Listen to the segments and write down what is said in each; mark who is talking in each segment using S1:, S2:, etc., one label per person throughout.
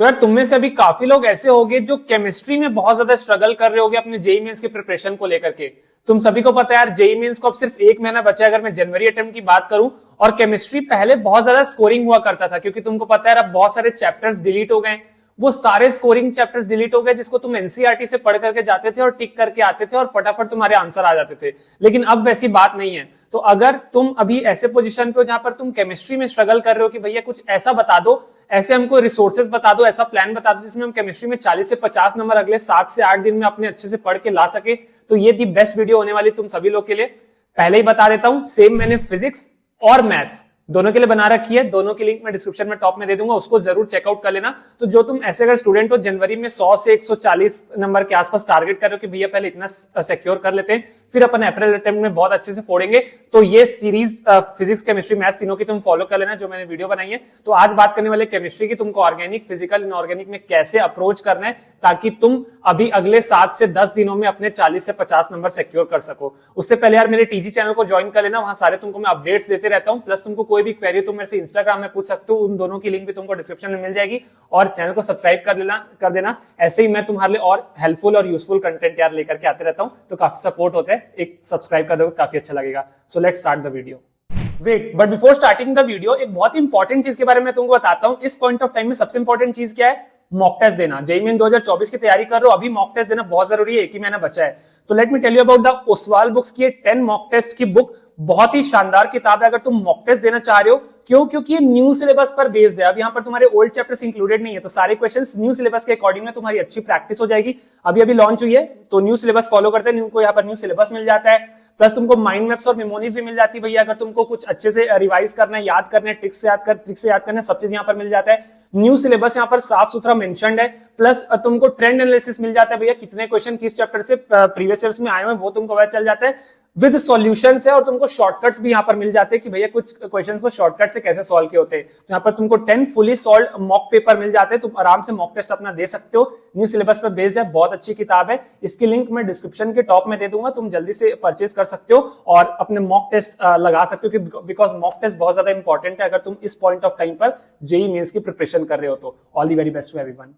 S1: तो यार तुम में से अभी काफी लोग ऐसे होंगे जो केमिस्ट्री में बहुत ज्यादा स्ट्रगल कर रहे होगे अपने जेई मेंस की प्रिपरेशन को लेकर के। तुम सभी को पता है यार जेई मेंस को अब सिर्फ एक महीना बचा है। अगर मैं जनवरी अटेम्प्ट की बात करूं, और केमिस्ट्री पहले बहुत ज्यादा स्कोरिंग हुआ करता था, क्योंकि तुमको पता है अब बहुत सारे चैप्टर्स डिलीट हो गए। वो सारे स्कोरिंग चैप्टर्स डिलीट हो गए जिसको तुम एनसीईआरटी से पढ़ करके जाते थे और टिक करके आते थे और फटाफट तुम्हारे आंसर आ जाते थे। लेकिन अब वैसी बात नहीं है। तो अगर तुम अभी ऐसे पोजीशन पे हो जहां पर तुम केमिस्ट्री में स्ट्रगल कर रहे हो कि भैया कुछ ऐसा बता दो, ऐसे हमको रिसोर्सेज बता दो, ऐसा प्लान बता दो जिसमें हम केमिस्ट्री में 40 से 50 नंबर अगले 7 से 8 दिन में अपने अच्छे से पढ़ के ला सके, तो ये दी बेस्ट वीडियो होने वाली तुम सभी लोग के लिए। पहले ही बता देता हूं, सेम मैंने फिजिक्स और मैथ्स दोनों के लिए बना रखी है। दोनों की लिंक मैं डिस्क्रिप्शन में टॉप में दे दूंगा, उसको जरूर चेकआउट कर लेना। तो जो तुम ऐसे अगर स्टूडेंट हो जनवरी में 100 से 140 नंबर के आसपास टारगेट कर रहे हो कि भैया पहले इतना सिक्योर कर लेते हैं, फिर अपन अप्रैल अटेम्प्ट में बहुत अच्छे से फोड़ेंगे, तो ये सीरीज फिजिक्स केमिस्ट्री मैथ्स तीनों की तुम फॉलो कर लेना जो मैंने वीडियो बनाई है। तो आज बात करने वाले केमिस्ट्री की, तुमको ऑर्गेनिक, फिजिकल, इनऑर्गेनिक में कैसे अप्रोच करना है ताकि तुम अभी अगले 7 से 10 दिनों में अपने 40 से 50 नंबर सिक्योर कर सको। उससे पहले यार मेरे टीजी चैनल को ज्वाइन कर लेना, वहां सारे तुमको मैं अपडेट्स देते रहता हूं। प्लस तुमको कोई भी क्वेरी तुम मेरे से इंस्टाग्राम में पूछ सकते हो, उन दोनों की लिंक भी तुमको डिस्क्रिप्शन में मिल जाएगी। और चैनल को सब्सक्राइब कर देना। ऐसे ही मैं तुम्हारे लिए और हेल्पफुल और यूजफुल कंटेंट यार लेकर के आते रहता हूं, तो काफी सपोर्ट होता है। एक सब्सक्राइब कर दोगे काफी अच्छा लगेगा। So let's start the video. Wait, but before starting the video एक बहुत इंपॉर्टेंट चीज के बारे में तुमको बताता हूं। इस पॉइंट ऑफ टाइम में सबसे इंपॉर्टेंट चीज क्या है? मॉक टेस्ट देना। जेईई मेन 2024 की तैयारी कर रहे हो, अभी मॉक टेस्ट देना बहुत जरूरी है, एक ही महीना बचा है। तो let me tell you about the Oswal books की 10 मॉक टेस्ट की बुक। बहुत ही शानदार किताब है अगर तुम मॉक टेस्ट देना चाह रहे हो। क्यों? क्योंकि ये न्यू सिलेबस पर बेस्ड है। अब यहाँ पर तुम्हारे ओल्ड चैप्टर्स इंक्लूडेड नहीं है, तो सारे क्वेश्चंस न्यू सिलेबस के अकॉर्डिंग में तुम्हारी अच्छी प्रैक्टिस हो जाएगी। अभी लॉन्च हुई है तो न्यू सिलेबस फॉलो करते हैं, न्यू को यहाँ पर न्यू सिलेबस मिल जाता है। प्लस तुमको माइंड मैप्स और मेमोरीज भी मिल जाती है भैया, अगर तुमको कुछ अच्छे से रिवाइज करना है, याद करना है, ट्रिक से याद करना है, सब चीज यहाँ पर मिल जाता है। न्यू सिलेबस यहाँ पर साफ सुथरा मेंशन्ड है। प्लस तुमको ट्रेंड एनालिसिस मिल जाता है भैया, कितने क्वेश्चन किस चैप्टर से प्रीवियस ईयर्स में आए हुए वो तुमको पता चल जाता है विद सॉल्यूशंस है। और तुमको शॉर्टकट्स भी यहाँ पर मिल जाते हैं कि भैया कुछ क्वेश्चंस को शॉर्टकट से कैसे सॉल्व किए होते हैं। यहाँ पर तुमको 10 फुली सॉल्व्ड मॉक पेपर मिल जाते हैं, तुम आराम से मॉक टेस्ट अपना दे सकते हो। न्यू सिलेबस पर बेस्ड है, बहुत अच्छी किताब है। इसकी लिंक मैं डिस्क्रिप्शन के टॉप में दे दूंगा, तुम जल्दी से परचेज कर सकते हो और अपने मॉक टेस्ट लगा सकते हो, बिकॉज मॉक टेस्ट बहुत ज्यादा इंपॉर्टेंट है अगर तुम इस पॉइंट ऑफ टाइम पर जेईई मेंस की प्रिपरेशन कर रहे हो। तो all the very best to everyone.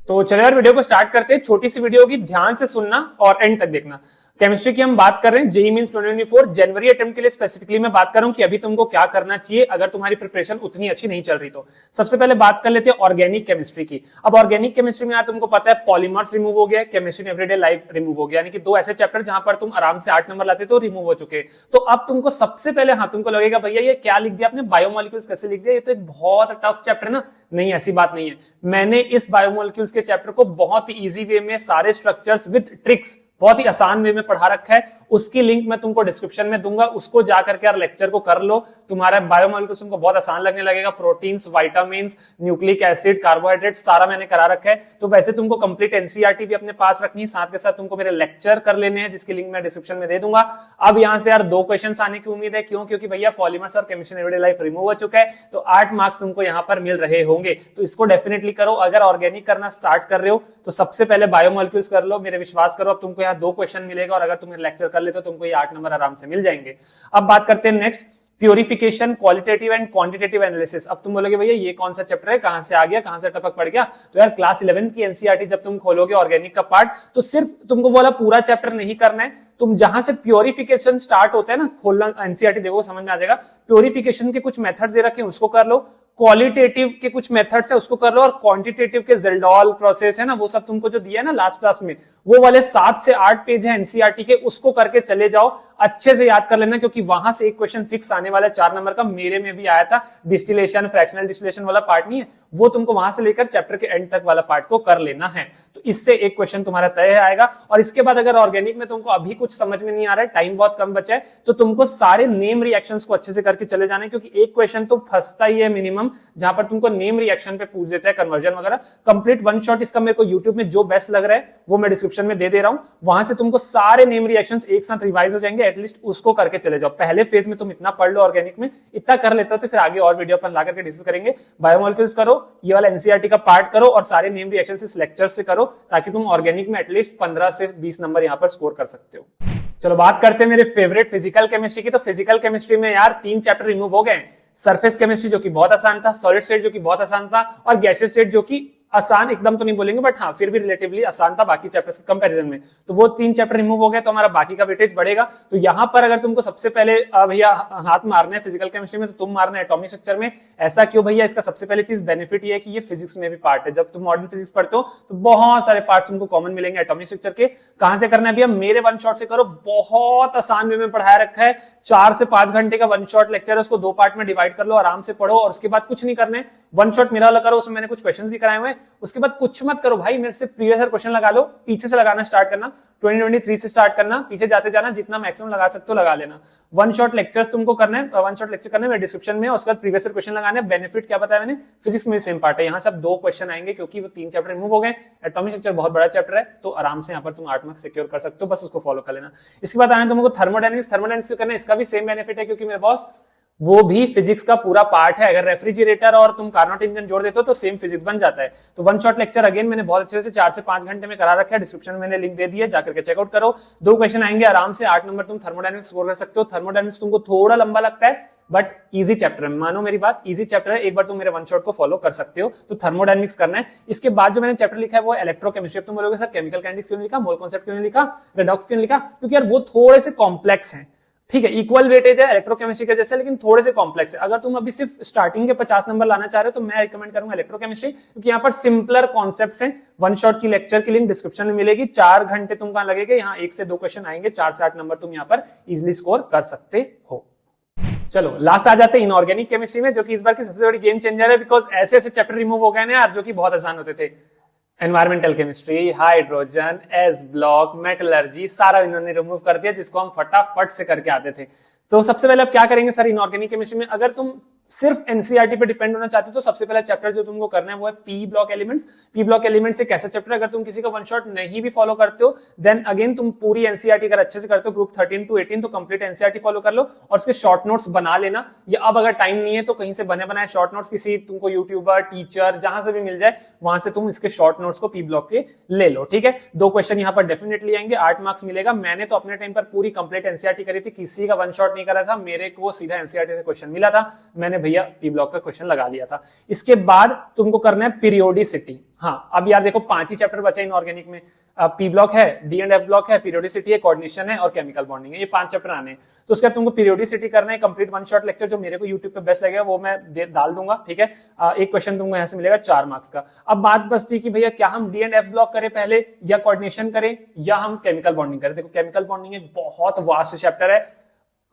S1: तो चलो यार वीडियो को स्टार्ट करते हैं। छोटी सी वीडियो होगी, ध्यान से सुनना और एंड तक देखना। केमिस्ट्री की हम बात कर रहे हैं जेईई मेंस 2024 जनवरी अटेम्प्ट के लिए स्पेसिफिकली मैं बात कर रहा हूं कि अभी तुमको क्या करना चाहिए अगर तुम्हारी प्रिपरेशन उतनी अच्छी नहीं चल रही। तो सबसे पहले बात कर लेते हैं ऑर्गेनिक केमिस्ट्री की। अब ऑर्गेनिक केमिस्ट्री में यार तुमको पता है पॉलीमर्स रिमूव हो गया, chemistry in everyday life remove हो गया, यानी कि दो ऐसे चैप्टर जहां पर तुम आराम से 8 नंबर लाते तो रिमूव हो चुके। तो अब तुमको सबसे पहले तुमको लगेगा भैया ये क्या लिख दिया आपने, बायोमोलिक्यूल्स कैसे लिख दिया, ये तो एक बहुत टफ चैप्टर है ना। नहीं, ऐसी बात नहीं है। मैंने इस बायोमोलिक्यूल्स के चैप्टर को बहुत ही इजी वे में सारे स्ट्रक्चर्स विद ट्रिक्स बहुत ही आसान वे में पढ़ा रखा है। उसकी लिंक मैं तुमको डिस्क्रिप्शन में दूंगा, उसको जाकर के यार लेक्चर को कर लो, तुम्हारा बायोमोलिक्यूल्स तुमको बहुत आसान लगने लगेगा। Proteins, vitamins, nucleic acid, carbohydrate सारा मैंने करा रखा है। तो वैसे तुमको कंप्लीट एनसीईआरटी भी अपने पास रखनी है, साथ के साथ तुमको मेरे लेक्चर कर लेने हैं जिसकी लिंक मैं डिस्क्रिप्शन में दे दूंगा। अब यहाँ से यार 2 क्वेश्चन आने की उम्मीद है। क्यों? क्योंकि भैया पॉलीमर्स और chemistry in everyday life remove हो चुका है, तो 8 मार्क्स तुमको यहाँ पर मिल रहे होंगे। तो इसको डेफिनेटली करो। अगर ऑर्गेनिक करना स्टार्ट कर रहे हो तो सबसे पहले बायोमोलिक्यूल्स कर लो, मेरे विश्वास करो अब तुमको यहाँ 2 क्वेश्चन मिलेगा, और अगर तुम लेक्चर कर लेते हो तुमको ये 8 नंबर आराम से मिल जाएंगे। अब बात करते हैं next, purification, qualitative and quantitative analysis. अब तुम बोलोगे भैया ये कौन सा चैप्टर है, कहां से आ गया, कहां से टपक पड़ गया? तो यार क्लास 11th की एनसीईआरटी जब तुम खोलोगे ऑर्गेनिक का पार्ट, तो सिर्फ तुमको वाला पूरा चैप्टर नहीं करना है। तुम जहां से प्योरिफिकेशन स्टार्ट होता है ना, खोलना एनसीईआरटी देखो समझ में आ जाएगा। प्योरिफिकेशन के कुछ मेथड्स दे रखे हैं उसको कर लो, क्वालिटेटिव के कुछ मेथड्स है उसको कर लो, और क्वांटिटेटिव के जेल्डॉल प्रोसेस है ना, वो सब तुमको जो दिया है ना लास्ट क्लास में, वो वाले 7 से 8 पेज है एनसीईआरटी के, उसको करके चले जाओ। अच्छे से याद कर लेना क्योंकि वहां से एक क्वेश्चन फिक्स आने वाला है 4 नंबर का। मेरे में भी आया था, डिस्टिलेशन, फ्रैक्शनल डिस्टिलेशन वाला पार्ट नहीं है, वो तुमको वहां से लेकर चैप्टर के एंड तक वाला पार्ट को कर लेना है। तो इससे एक क्वेश्चन तुम्हारा तय आएगा। और इसके बाद अगर ऑर्गेनिक में तुमको अभी कुछ समझ में नहीं आ रहा है, टाइम बहुत कम बचा है, तो तुमको सारे नेम रिएक्शंस को अच्छे से करके चले जाने, क्योंकि एक क्वेश्चन तो फंसता ही है मिनिमम, जहां पर तुमको नेम रिएक्शन पे पूछ देता है, कन्वर्जन वगैरह। कंप्लीट वन शॉट इसका मेरे को यूट्यूब में जो बेस्ट लग रहा है वो मैं डिस्क्रिप्शन में दे रहा हूं, वहां से तुमको सारे नेम रिएक्शंस एक साथ रिवाइज हो जाएंगे। एटलीस्ट उसको करके चले जाओ। पहले फेज में तुम इतना पढ़ लो ऑर्गेनिक में, इतना कर लेते हो तो फिर आगे और वीडियो अपन ला करके डिस्कस करेंगे। बायोमोलिक्यूल्स करो, ये वाला एनसीईआरटी का पार्ट करो, और सारे नेम रिएक्शन इस लेक्चर से करो, ताकि तुम ऑर्गेनिक में एटलीस्ट 15 से 20 नंबर यहाँ पर स्कोर कर सकते हो। चलो बात करते हैं मेरे फेवरेट फिजिकल केमिस्ट्री की। तो फिजिकल केमिस्ट्री में यार 3 चैप्टर रिमूव हो गए। सरफेस केमिस्ट्री जो कि बहुत आसान था, सॉलिड स्टेट जो कि बहुत आसान था, और गैसियस स्टेट जो कि आसान एकदम तो नहीं बोलेंगे, बट हाँ फिर भी रिलेटिवली आसान था बाकी चैप्टर्स के कंपैरिजन में। तो वो 3 चैप्टर रिमूव हो गए तो हमारा बाकी का वेटेज बढ़ेगा। तो यहां पर अगर तुमको सबसे पहले भैया हाथ मारना है फिजिकल केमिस्ट्री में, तो तुम मारना है एटॉमिक स्ट्रक्चर में। ऐसा क्यों भैया? इसका सबसे पहले चीज बेनिफिट ये है कि ये फिजिक्स में भी पार्ट है। जब तुम मॉडर्न फिजिक्स पढ़ते हो तो बहुत सारे पार्ट्स तुमको कॉमन मिलेंगे एटॉमिक स्ट्रक्चर के। कहां से करना है भैया? मेरे वन शॉट से करो, बहुत आसान वे में पढ़ाया रखा है। 4 से 5 घंटे का वन शॉट लेक्चर है, उसको 2 पार्ट में डिवाइड कर लो, आराम से पढ़ो और उसके बाद कुछ नहीं करना है। वन शॉट मेरा वाला करो, उसमें मैंने कुछ क्वेश्चंस भी कराए हुए हैं। उसके बाद कुछ मत करो भाई, मेरे से प्रीवियस ईयर क्वेश्चन लगा लो, पीछे से लगाना स्टार्ट करना, 2023 से स्टार्ट करना, पीछे जाते जाना, जितना मैक्सिमम लगा सकते हो लगा लेना। वन शॉट लेक्चर्स तुमको करना है, वन शॉट लेक्चर करना है मेरे डिस्क्रिप्शन में, उसके बाद प्रीवियस ईयर क्वेश्चन लगाना है। बेनिफिट क्या बताया मैंने? फिजिक्स में सेम पार्ट है, यहाँ सब 2 क्वेश्चन आएंगे क्योंकि वो 3 चैप्टर रिमूव हो गए। एटॉमिक स्ट्रक्चर बहुत बड़ा चैप्टर है, तो आराम से यहाँ पर तुम 8 मार्क्स सिक्योर कर सकते हो, बस उसको फॉलो कर लेना। इसके बाद आने तुमको थर्मोडायनेमिक्स। थर्मोडायनेमिक्स करना है, इसका भी सेम बेनिफिट है क्योंकि मेरे बॉस वो भी फिजिक्स का पूरा पार्ट है। अगर रेफ्रिजरेटर और तुम कार्नोट इंजन जोड़ देते हो तो सेम फिजिक्स बन जाता है। तो वन शॉट लेक्चर अगेन मैंने बहुत अच्छे से 4 से 5 घंटे में करा रखा है, डिस्क्रिप्शन में मैंने लिंक दे दिया, जाकर के चेकआउट करो। 2 क्वेश्चन आएंगे आराम से, 8 नंबर तुम थर्मोडायनेमिक्स स्कोर कर सकते हो। थर्मोडायनेमिक्स तुमको थोड़ा लंबा लगता है बट इजी चैप्टर है, मानो मेरी बात, इजी चैप्टर है। एक बार तुम मेरे वन शॉट को फॉलो कर सकते हो। तो थर्मोडायनेमिक्स करना है। इसके बाद जो मैंने चैप्टर लिखा है वो इलेक्ट्रोकेमिस्ट्री। तुम बोलोगे सर केमिकल काइनेटिक्स क्यों नहीं लिखा, मोल कॉन्सेप्ट क्यों नहीं लिखा, रेडॉक्स क्यों नहीं लिखा? क्योंकि यार वो थोड़े से कॉम्प्लेक्स हैं। ठीक है, इक्वल वेटेज है इलेक्ट्रोकेमिस्ट्री के जैसे, लेकिन थोड़े से कॉम्प्लेक्स है। अगर तुम अभी सिर्फ स्टार्टिंग के 50 नंबर लाना चाह रहे हो तो मैं रिकमेंड करूंगा इलेक्ट्रोकेमिस्ट्री, क्योंकि यहाँ पर सिंपलर कॉन्सेप्ट्स हैं। वन शॉट की लेक्चर की लिंक डिस्क्रिप्शन में मिलेगी। 4 घंटे तुम कहां लगेगा, यहाँ 1 से 2 क्वेश्चन आएंगे, 4 से 8 नंबर तुम यहाँ पर इजिली स्कोर कर सकते हो। चलो लास्ट आ जाते हैं इनऑर्गेनिक केमिस्ट्री में, जो कि इस बार की सबसे बड़ी गेम चेंजर है, बिकॉज ऐसे ऐसे चैप्टर रिमूव हो गए ना यार जो कि बहुत आसान होते थे। Environmental chemistry, hydrogen, S block, metallurgy, सारा इन्होंने रिमूव कर दिया, जिसको हम फटाफट से करके आते थे। तो सबसे पहले अब क्या करेंगे सर इनऑर्गेनिक केमिस्ट्री में? अगर तुम सिर्फ एनसीईआरटी पे डिपेंड होना चाहते हो तो सबसे पहला चैप्टर जो तुमको करना है वो है P block elements. P block elements एक ऐसा चैप्टर, अगर तुम किसी का वन शॉट नहीं भी फॉलो करते हो देन अगेन तुम पूरी एनसीईआरटी अगर अच्छे से करते हो ग्रुप 13 to 18 तो कंप्लीट एनसीईआरटी फॉलो कर लो और उसके शॉर्ट नोट्स बना लेना। या अब अगर टाइम नहीं है तो कहीं से बने बनाए शॉर्ट नोट्स, किसी तुमको यूट्यूबर, टीचर, जहां से भी मिल जाए वहां से तुम इसके शॉर्ट नोट्स को पी ब्लॉक के ले लो। ठीक है, 2 क्वेश्चन यहाँ पर डेफिनेटली आएंगे, 8 मार्क्स मिलेगा। मैंने तो अपने टाइम पर पूरी कंप्लीट एनसीईआरटी करी थी, किसी का वन शॉट नहीं करा था, मेरे को सीधा एनसीईआरटी से क्वेश्चन मिला था, मैंने भैया पी ब्लॉक का क्वेश्चन लगा लिया था। इसके बाद तुमको करना है पीरियोडिसिटी। हाँ, अब यार देखो 5 ही चैप्टर बचे इनऑर्गेनिक में। पी ब्लॉक है, डी एंड एफ ब्लॉक है, पीरियोडिसिटी है, कोऑर्डिनेशन है और केमिकल बॉन्डिंग है, ये 5 चैप्टर आने हैं। तो उसके बाद तुमको पीरियोडिसिटी करना है। कंप्लीट वन शॉट लेक्चर जो मेरे को यूट्यूब पे बेस्ट लगेगा वो मैं डाल दूंगा। ठीक है, एक क्वेश्चन तुमको यहाँ से मिलेगा 4 मार्क्स का। अब बात बचती कि भैया क्या हम डी एंड एफ ब्लॉक करें पहले, या कोऑर्डिनेशन करें, या हम केमिकल बॉन्डिंग करें? देखो केमिकल बॉन्डिंग एक बहुत वास्ट चैप्टर है।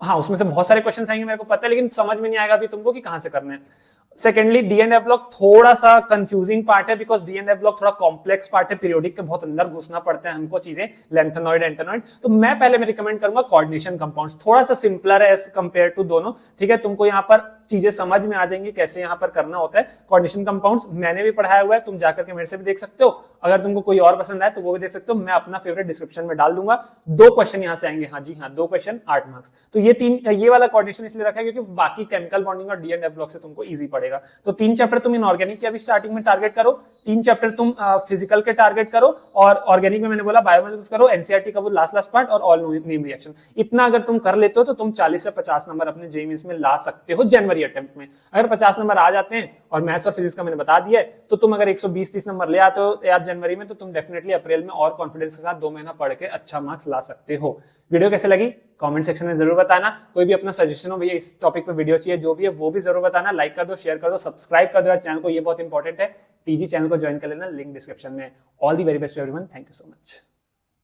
S1: हाँ, उसमें से बहुत सारे क्वेश्चन आएंगे मेरे को पता है, लेकिन समझ में नहीं आएगा अभी तुमको कि कहां से करना है। Secondly D and F block थोड़ा सा कंफ्यूजिंग पार्ट है, because D and F block थोड़ा कॉम्प्लेक्स पार्ट है, पीरियोडिक के बहुत अंदर घुसना पड़ता है हमको चीजें, लेंथेनॉइड, एंटेनॉइड। तो मैं पहले रिकमेंड करूंगा कोऑर्डिनेशन कंपाउंड्स, थोड़ा सा सिंपलर है एज कंपेयर टू दोनों। ठीक है, तुमको यहाँ पर चीजें समझ में आ जाएंगी कैसे यहाँ पर करना होता है। कोऑर्डिनेशन कंपाउंड्स मैंने भी पढ़ाया हुआ है, तुम जाकर के मेरे से भी देख सकते हो। अगर तुमको कोई और पसंद आए तो वो भी देख सकते हो, मैं अपना फेवरेट डिस्क्रिप्शन में डाल दूंगा। 2 क्वेश्चन यहाँ से आएंगे, हाँ जी हाँ, 2 क्वेश्चन 8 मार्क्स। तो ये वाला कोऑर्डिनेशन इसलिए रखा है क्योंकि बाकी केमिकल बॉन्डिंग और डी एंड एफ ब्लॉक से तुमको इजी पड़ेगा। तो 3 चैप्टर तुम इनऑर्गेनिक के अभी स्टार्टिंग में टारगेट करो, 3 चैप्टर तुम फिजिकल के टारगेट करो, और ऑर्गेनिक में मैंने बोला बायोमोलिक्यूल्स करो, एनसीईआरटी का वो लास्ट पार्ट और ऑल नेम रिएक्शन। इतना अगर तुम कर लेते हो तो तुम 40 से 50 नंबर अपने जेईई मेंस में ला सकते हो जनवरी अटेम्प्ट में। अगर 50 नंबर आ जाते हैं, और मैथ्स और फिजिक्स का मैंने बता दिया है, तो तुम अगर 120-30 नंबर ले आते हो यार जनवरी में, तो तुम डेफिनेटली अप्रैल में और कॉन्फिडेंस के साथ 2 महीना पढ़ के अच्छा मार्क्स ला सकते हो। वीडियो कैसे लगी कमेंट सेक्शन में जरूर बताना। कोई भी अपना सजेशन हो भैया इस टॉपिक पे वीडियो चाहिए, जो भी है वो भी जरूर बताना। लाइक कर दो, शेयर कर दो, सब्सक्राइब कर दो यार चैनल को, ये बहुत इंपॉर्टेंट है। टीजी चैनल को ज्वाइन कर लेना, लिंक डिस्क्रिप्शन में। All the very best to everyone, thank you so much.